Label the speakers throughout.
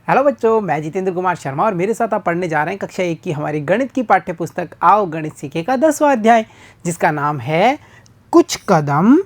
Speaker 1: Hello बच्चों, मैं जितेंद्र कुमार शर्मा और मेरे साथ आप पढ़ने जा रहे हैं कक्षा 1 की हमारी गणित की पाठ्य पुस्तक आओ गणित सीखे का 10वां अध्याय, जिसका नाम है कुछ कदम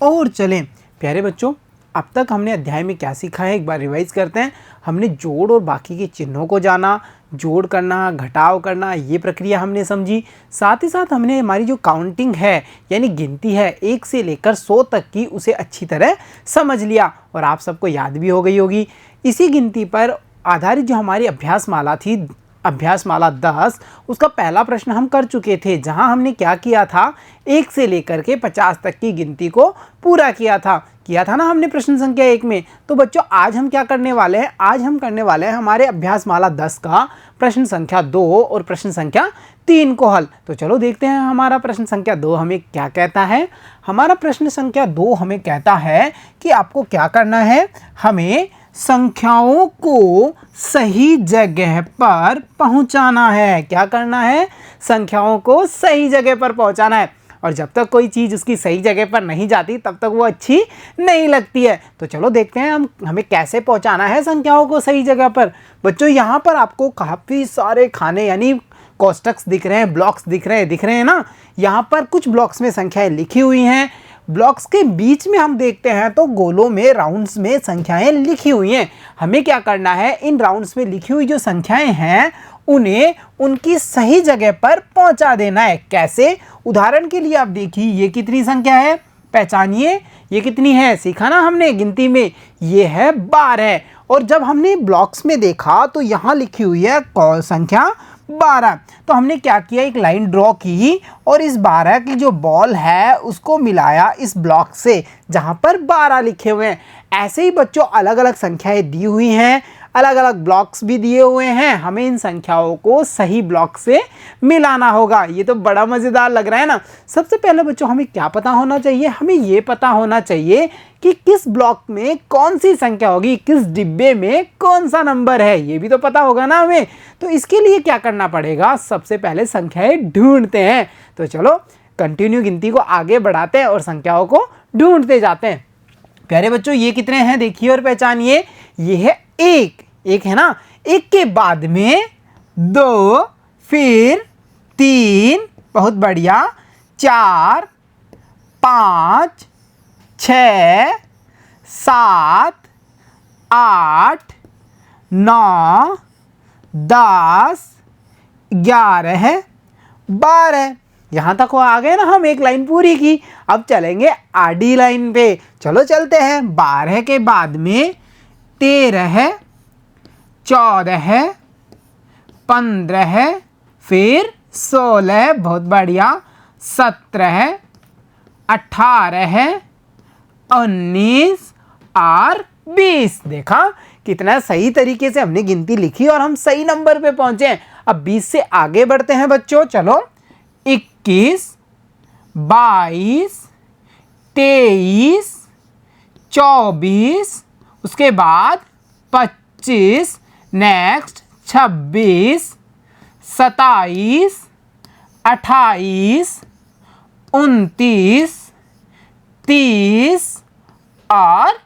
Speaker 1: और चलें। प्यारे बच्चों, अब तक हमने अध्याय में क्या सीखा है एक बार रिवाइज करते हैं। हमने जोड़ और बाकी के चिन्हों को जाना, जोड़ करना, घटाव करना, ये प्रक्रिया हमने समझी। साथ ही साथ हमने हमारी जो काउंटिंग है यानी गिनती है 1 से लेकर 100 तक की, उसे अच्छी तरह समझ लिया और आप सबको याद भी हो गई होगी। इसी गिनती पर आधारित जो हमारी अभ्यास माला थी, अभ्यास माला 10, उसका पहला प्रश्न हम कर चुके थे, जहां हमने क्या किया था, 1 से लेकर के 50 तक की गिनती को पूरा किया था ना हमने प्रश्न संख्या 1 में। तो बच्चों आज हम क्या करने वाले हैं, आज हम करने वाले हैं हमारे अभ्यास माला 10 का प्रश्न संख्या 2 और प्रश्न संख्या 3 को हल। तो चलो देखते हैं हमारा प्रश्न संख्या 2 हमें क्या कहता है। हमारा प्रश्न संख्या 2 हमें कहता है कि आपको क्या करना है, हमें संख्याओं को सही जगह पर पहुंचाना है। क्या करना है, संख्याओं को सही जगह पर पहुंचाना है। और जब तक कोई चीज़ उसकी सही जगह पर नहीं जाती तब तक वो अच्छी नहीं लगती है। तो चलो देखते हैं हमें कैसे पहुंचाना है संख्याओं को सही जगह पर। बच्चों यहाँ पर आपको काफ़ी सारे खाने यानी कोष्टक दिख रहे हैं, ब्लॉक्स दिख रहे हैं ना। यहाँ पर कुछ ब्लॉक्स में संख्याएं लिखी हुई हैं, ब्लॉक्स के बीच में हम देखते हैं तो गोलों में, राउंड्स में संख्याएं लिखी हुई हैं। हमें क्या करना है, इन राउंड्स में लिखी हुई जो संख्याएं हैं उन्हें उनकी सही जगह पर पहुंचा देना है। कैसे, उदाहरण के लिए आप देखिए ये कितनी संख्या है, पहचानिए ये कितनी है, सीखा ना हमने गिनती में, ये है 12। और जब हमने ब्लॉक्स में देखा तो यहाँ लिखी हुई है संख्या 12। तो हमने क्या किया, एक लाइन ड्रॉ की और इस 12 की जो बॉल है उसको मिलाया इस ब्लॉक से जहाँ पर 12 लिखे हुए हैं। ऐसे ही बच्चों अलग अलग संख्याएं दी हुई हैं, अलग अलग ब्लॉक्स भी दिए हुए हैं, हमें इन संख्याओं को सही ब्लॉक से मिलाना होगा। ये तो बड़ा मज़ेदार लग रहा है ना। सबसे पहले बच्चों हमें क्या पता होना चाहिए, हमें ये पता होना चाहिए कि किस ब्लॉक में कौन सी संख्या होगी, किस डिब्बे में कौन सा नंबर है, ये भी तो पता होगा ना हमें। तो इसके लिए क्या करना पड़ेगा, सबसे पहले संख्याएं ढूंढते हैं। तो चलो कंटिन्यू गिनती को आगे बढ़ाते हैं और संख्याओं को ढूंढते जाते हैं। प्यारे बच्चों ये कितने हैं देखिए और पहचानिए, ये है 1 है ना। 1 के बाद में 2, फिर 3, बहुत बढ़िया, 4, 5, 6, 7, 8, 9, 10, 11, 12। यहाँ तक वो आ गए ना, हम एक लाइन पूरी की। अब चलेंगे आडी लाइन पे, चलो चलते हैं। 12 के बाद में 13, 14, 15, फिर 16, बहुत बढ़िया, 17, 18, 19 और 20। देखा कितना सही तरीके से हमने गिनती लिखी और हम सही नंबर पे पहुंचे। अब 20 से आगे बढ़ते हैं बच्चों, चलो 21, 22, 23, 24, उसके बाद 25, नेक्स्ट 26, 27, 28, 29, 30 और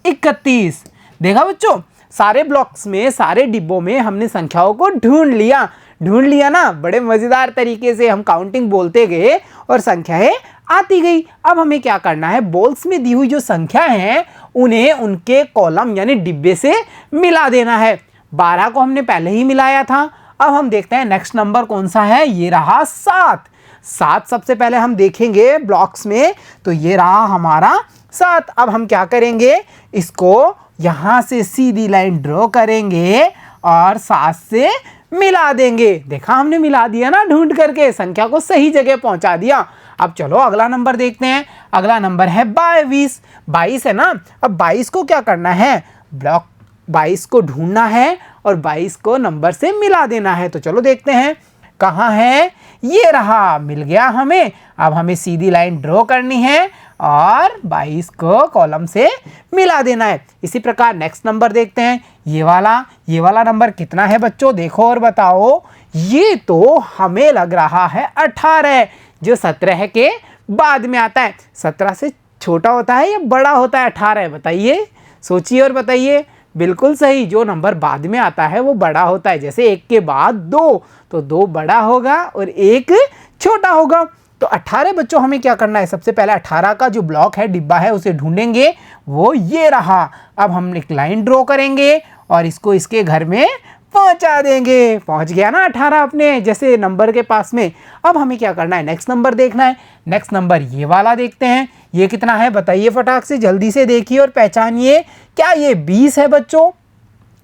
Speaker 1: 31। देखा बच्चों, सारे ब्लॉक्स में, सारे डिब्बों में हमने संख्याओं को ढूंढ लिया ना। बड़े मज़ेदार तरीके से हम काउंटिंग बोलते गए और संख्याएं आती गई। अब हमें क्या करना है, बॉल्स में दी हुई जो संख्या हैं उन्हें उनके कॉलम यानी डिब्बे से मिला देना है। 12 को हमने पहले ही मिलाया था। अब हम देखते हैं नेक्स्ट नंबर कौन सा है, ये रहा 7 सबसे पहले हम देखेंगे ब्लॉक्स में, तो ये रहा हमारा 7। अब हम क्या करेंगे, इसको यहाँ से सीधी लाइन ड्रॉ करेंगे और 7 से मिला देंगे। देखा हमने मिला दिया ना, ढूंढ करके संख्या को सही जगह पहुंचा दिया। अब चलो अगला नंबर देखते हैं। अगला नंबर है 22 है ना। अब 22 को क्या करना है, ब्लॉक 22 को ढूंढना है और 22 को नंबर से मिला देना है। तो चलो देखते हैं कहाँ है, ये रहा, मिल गया हमें। अब हमें सीधी लाइन ड्रॉ करनी है और 22 को कॉलम से मिला देना है। इसी प्रकार नेक्स्ट नंबर देखते हैं, ये वाला नंबर कितना है बच्चों, देखो और बताओ। ये तो हमें लग रहा है 18, जो 17 के बाद में आता है। 17 से छोटा होता है या बड़ा होता है 18, बताइए, सोचिए और बताइए। बिल्कुल सही, जो नंबर बाद में आता है वो बड़ा होता है। जैसे 1 के बाद 2, तो 2 बड़ा होगा और 1 छोटा होगा। तो 18 बच्चों हमें क्या करना है, सबसे पहले 18 का जो ब्लॉक है, डिब्बा है, उसे ढूंढेंगे। वो ये रहा। अब हम एक लाइन ड्रॉ करेंगे और इसको इसके घर में पहुंचा देंगे। पहुंच गया ना 18 अपने जैसे नंबर के पास में। अब हमें क्या करना है, नेक्स्ट नंबर देखना है। नेक्स्ट नंबर ये वाला देखते हैं, ये कितना है बताइए फटाक से, जल्दी से देखिए और पहचानिए। क्या ये 20 है बच्चों?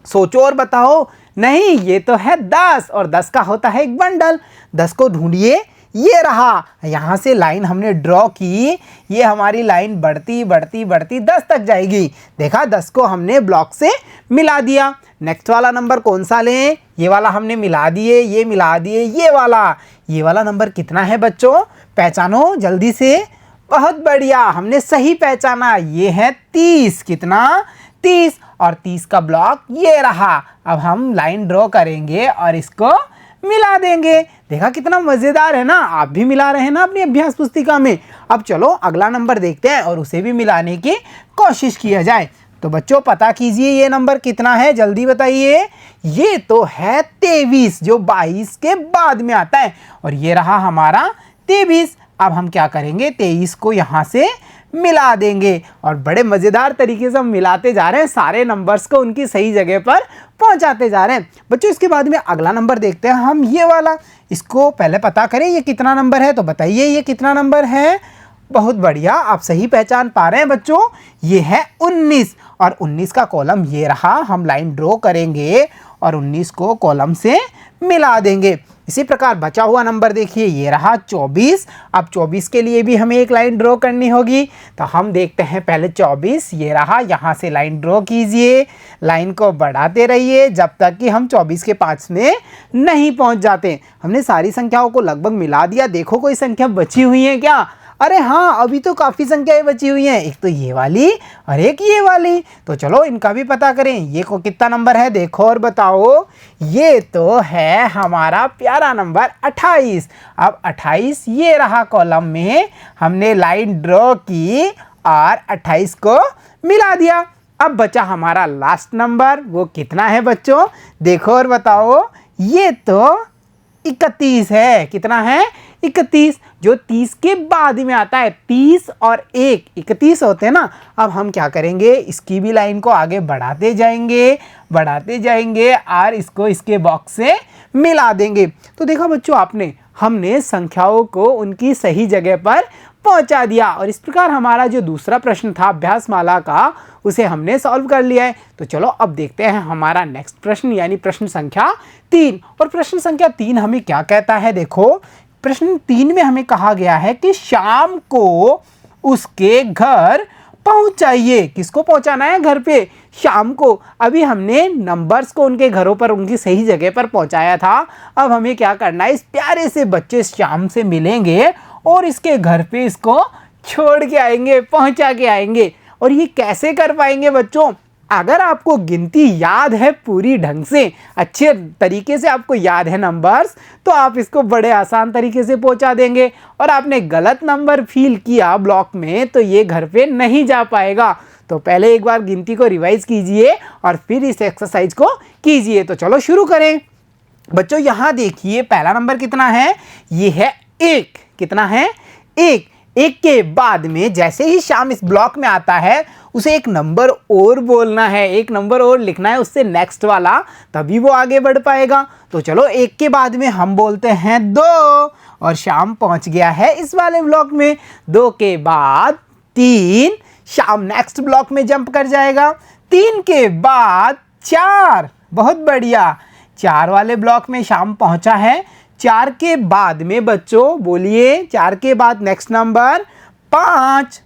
Speaker 1: सोचो और बताओ। नहीं, ये तो है 10 और 10 का होता है एक बंडल। 10 को ढूंढिए, ये रहा। यहाँ से लाइन हमने ड्रॉ की, ये हमारी लाइन बढ़ती बढ़ती बढ़ती 10 तक जाएगी। देखा, 10 को हमने ब्लॉक से मिला दिया। नेक्स्ट वाला नंबर कौन सा लें? ये वाला हमने मिला दिए, ये मिला दिए, ये वाला नंबर कितना है बच्चों? पहचानो जल्दी से। बहुत बढ़िया, हमने सही पहचाना, ये है 30। कितना? 30। और 30 का ब्लॉक ये रहा। अब हम लाइन ड्रॉ करेंगे और इसको मिला देंगे। देखा कितना मजेदार है ना? आप भी मिला रहे हैं ना अपनी अभ्यास पुस्तिका में। अब चलो अगला नंबर देखते हैं और उसे भी मिलाने की कोशिश किया जाए। तो बच्चों पता कीजिए ये नंबर कितना है, जल्दी बताइए। ये तो है 23, जो 22 के बाद में आता है। और ये रहा हमारा 23। अब हम क्या करेंगे, 23 को यहाँ से मिला देंगे और बड़े मज़ेदार तरीके से हम मिलाते जा रहे हैं, सारे नंबर्स को उनकी सही जगह पर पहुंचाते जा रहे हैं। बच्चों इसके बाद में अगला नंबर देखते हैं हम, ये वाला। इसको पहले पता करें ये कितना नंबर है, तो बताइए ये कितना नंबर है। बहुत बढ़िया, आप सही पहचान पा रहे हैं बच्चों, ये है 19। और 19 का कॉलम ये रहा। हम लाइन ड्रॉ करेंगे और 19 को कॉलम से मिला देंगे। इसी प्रकार बचा हुआ नंबर देखिए, ये रहा 24। अब 24 के लिए भी हमें एक लाइन ड्रॉ करनी होगी। तो हम देखते हैं पहले 24, ये रहा। यहाँ से लाइन ड्रॉ कीजिए, लाइन को बढ़ाते रहिए जब तक कि हम 24 के पास में नहीं पहुँच जाते। हमने सारी संख्याओं को लगभग मिला दिया। देखो कोई संख्या बची हुई है क्या? अरे हाँ, अभी तो काफ़ी संख्याएं बची हुई हैं। एक तो ये वाली और एक ये वाली। तो चलो इनका भी पता करें। ये को कितना नंबर है देखो और बताओ। ये तो है हमारा प्यारा नंबर 28। अब 28 ये रहा कॉलम में, हमने लाइन ड्रॉ की और 28 को मिला दिया। अब बचा हमारा लास्ट नंबर, वो कितना है बच्चों? देखो और बताओ। ये तो 31 है। कितना है? 31, जो 30 के बाद में आता है। 30 और 1 31 होते हैं ना। अब हम क्या करेंगे, इसकी भी लाइन को आगे बढ़ाते जाएंगे और इसको इसके बॉक्स से मिला देंगे। तो देखा बच्चों आपने, हमने संख्याओं को उनकी सही जगह पर पहुंचा दिया और इस प्रकार हमारा जो दूसरा प्रश्न था अभ्यास माला का, उसे हमने सॉल्व कर लिया है। तो चलो अब देखते हैं हमारा नेक्स्ट प्रश्न, यानी प्रश्न संख्या 3। और प्रश्न संख्या 3 हमें क्या कहता है, देखो प्रश्न 3 में हमें कहा गया है कि शाम को उसके घर पहुंचाइए। किसको पहुंचाना है? घर पे, शाम को। अभी हमने नंबर्स को उनके घरों पर उनकी सही जगह पर पहुंचाया था। अब हमें क्या करना है, इस प्यारे से बच्चे शाम से मिलेंगे और इसके घर पे इसको छोड़ के आएंगे, पहुंचा के आएंगे। और ये कैसे कर पाएंगे बच्चों? अगर आपको गिनती याद है पूरी ढंग से, अच्छे तरीके से आपको याद है नंबर्स, तो आप इसको बड़े आसान तरीके से पहुंचा देंगे। और आपने गलत नंबर फील किया ब्लॉक में, तो ये घर पे नहीं जा पाएगा। तो पहले एक बार गिनती को रिवाइज कीजिए और फिर इस एक्सरसाइज को कीजिए। तो चलो शुरू करें। बच्चों यहाँ देखिए पहला नंबर कितना है, ये है 1। कितना है? 1। 1 के बाद में जैसे ही शाम इस ब्लॉक में आता है, उसे एक नंबर और बोलना है, एक नंबर और लिखना है उससे नेक्स्ट वाला, तभी वो आगे बढ़ पाएगा। तो चलो 1 के बाद में हम बोलते हैं 2 और शाम पहुंच गया है इस वाले ब्लॉक में। 2 के बाद 3, शाम नेक्स्ट ब्लॉक में जंप कर जाएगा। 3 के बाद 4, बहुत बढ़िया, 4 वाले ब्लॉक में शाम पहुंचा है। 4 के बाद में बच्चों बोलिए, 4 के बाद नेक्स्ट नंबर 5,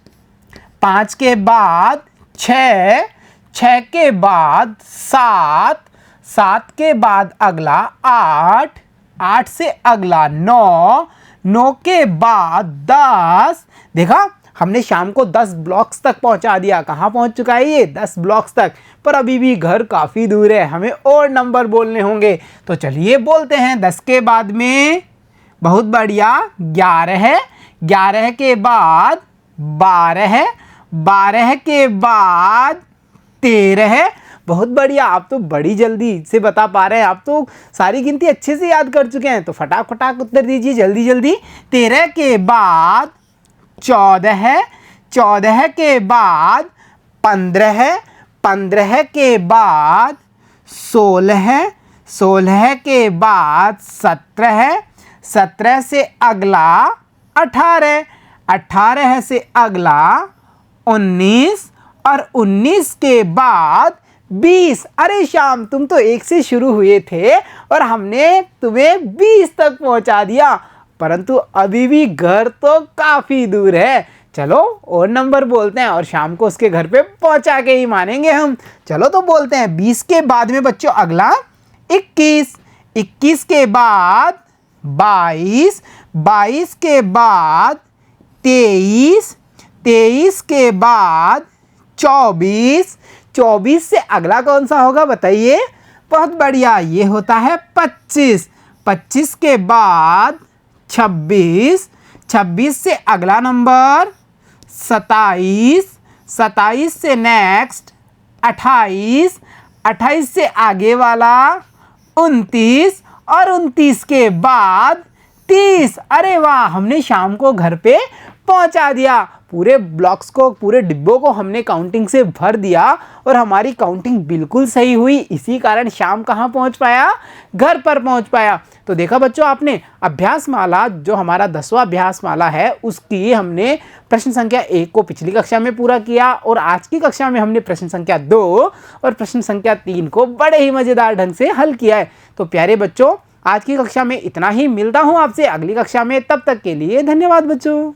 Speaker 1: 5 के बाद 6, 6 के बाद 7, 7 के बाद अगला 8, 8 से अगला 9, 9 के बाद 10। देखा, हमने शाम को 10 ब्लॉक्स तक पहुंचा दिया। कहाँ पहुंच चुका है ये? 10 ब्लॉक्स तक। पर अभी भी घर काफ़ी दूर है, हमें और नंबर बोलने होंगे। तो चलिए बोलते हैं 10 के बाद में, बहुत बढ़िया, 11, 11 के बाद 12, 12 के बाद 13, बहुत बढ़िया, आप तो बड़ी जल्दी से बता पा रहे हैं, आप तो सारी गिनती अच्छे से याद कर चुके हैं। तो फटाक फटाक उत्तर दीजिए जल्दी जल्दी। 13 के बाद 14, 14 के बाद 15, 15 के बाद 16, 16 के बाद 17, 17 से अगला 18, 18 से अगला 19 और 19 के बाद 20। अरे श्याम, तुम तो 1 से शुरू हुए थे और हमने तुम्हें 20 तक पहुंचा दिया, परंतु अभी भी घर तो काफ़ी दूर है। चलो और नंबर बोलते हैं और शाम को उसके घर पे पहुंचा के ही मानेंगे हम। चलो तो बोलते हैं 20 के बाद में बच्चों अगला 21, 21 के बाद 22, 22 के बाद 23, 23 के बाद 24, 24 से अगला कौन सा होगा बताइए? बहुत बढ़िया, ये होता है 25, 25 के बाद 26, 26 से अगला नंबर 27, 27 से नेक्स्ट 28, 28 से आगे वाला 29 और 29 के बाद 30। अरे वाह, हमने शाम को घर पे पहुंचा दिया। पूरे ब्लॉक्स को, पूरे डिब्बों को हमने काउंटिंग से भर दिया और हमारी काउंटिंग बिल्कुल सही हुई। इसी कारण शाम कहाँ पहुंच पाया? घर पर पहुंच पाया। तो देखा बच्चों आपने, अभ्यास माला जो हमारा 10वां अभ्यास माला है उसकी हमने प्रश्न संख्या 1 को पिछली कक्षा में पूरा किया और आज की कक्षा में हमने प्रश्न संख्या 2 और प्रश्न संख्या 3 को बड़े ही मज़ेदार ढंग से हल किया है। तो प्यारे बच्चों, आज की कक्षा में इतना ही। मिलता हूँ आपसे अगली कक्षा में, तब तक के लिए धन्यवाद बच्चों।